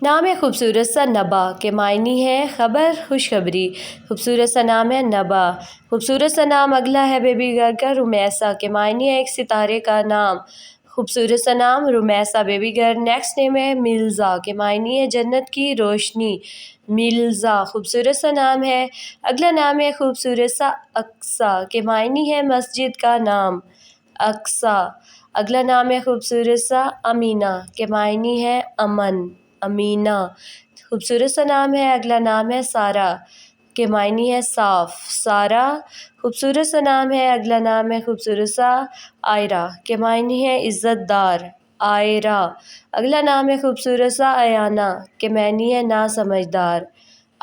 نام ہے خوبصورت سا نبا کے معنی ہے خبر خوشخبری۔ خوبصورت سا نام ہے نبا۔ خوبصورت سا نام اگلا ہے بیبی گرل کا رمیسا کے معنی ہے ایک ستارے کا نام۔ خوبصورت سا نام رمیسا بیبی گرل۔ نیکسٹ نیم ہے ملزا کے معنی ہے جنت کی روشنی۔ ملزا خوبصورت سا نام ہے۔ اگلا نام ہے خوبصورت سا اقصیٰ کے معنی ہے مسجد کا نام۔ اقصیٰ۔ اگلا نام ہے خوبصورت سا امینہ کے معنی ہے امن۔ امینہ۔ خوبصورت سا نام ہے۔ اگلا نام ہے سارہ کے معنی ہے صاف۔ سارہ۔ خوبصورت سا نام ہے۔ اگلا نام ہے خوبصورت سا آئرہ کے معنی ہے عزت دار۔ آئرہ۔ اگلا نام ہے خوبصورت سا ایانہ کے معنی ہے ناسمجھدار۔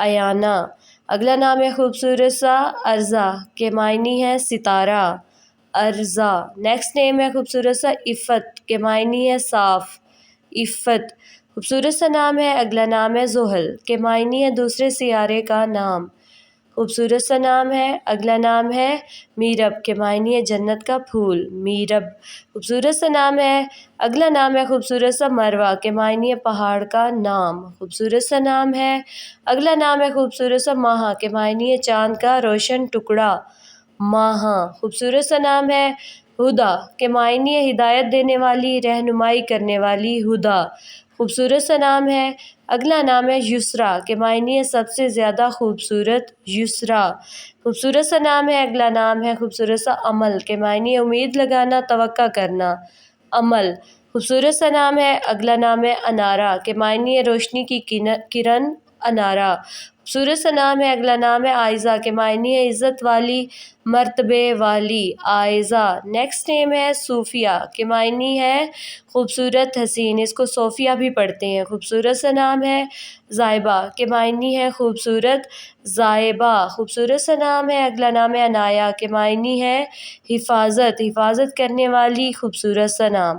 ایانہ۔ اگلا نام ہے خوبصورت سا ارزہ کے معنی ہے ستارہ۔ ارزہ۔ نیکسٹ نیم ہے خوبصورت سا عفت کے معنی ہے صاف۔ عفت۔ خوبصورت سا نام ہے۔ اگلا نام ہے زحل کے معنی ہے دوسرے سیارے کا نام۔ خوبصورت سا نام ہے۔ اگلا نام ہے میرب کے معنی ہے جنت کا پھول۔ میرب۔ خوبصورت سا نام ہے۔ اگلا نام ہے خوبصورت سا مروہ کے معنی ہے پہاڑ کا نام۔ خوبصورت سا نام ہے۔ اگلا نام ہے خوبصورت سا ماہا کے معنی ہے چاند کا روشن ٹکڑا۔ ماہا۔ خوبصورت سا نام ہے۔ ہدا کے معنی ہے ہدایت دینے والی، رہنمائی کرنے والی۔ ہدا۔ خوبصورت سا نام ہے۔ اگلا نام ہے یسریٰ کے معنی ہے سب سے زیادہ خوبصورت۔ یسریٰ۔ خوبصورت سا نام ہے۔ اگلا نام ہے خوبصورت سا عمل کے معنی ہے امید لگانا، توقع کرنا۔ عمل۔ خوبصورت سا نام ہے۔ اگلا نام ہے انارہ کے معنی ہے روشنی کی کرن۔ انارہ۔ خوبصورت سا نام ہے۔ اگلا نام ہے عائزہ کے معنی ہے عزت والی، مرتبے والی۔ عائزہ۔ نیکسٹ نیم ہے صوفیہ کے معنی ہے خوبصورت حسین، اس کو صوفیہ بھی پڑھتے ہیں۔ خوبصورت سا نام ہے۔ زائبہ کے معنی ہے خوبصورت۔ زائبہ۔ خوبصورت سا نام ہے۔ اگلا نام ہے عنایہ کے معنی ہے حفاظت، حفاظت کرنے والی۔ خوبصورت سا نام۔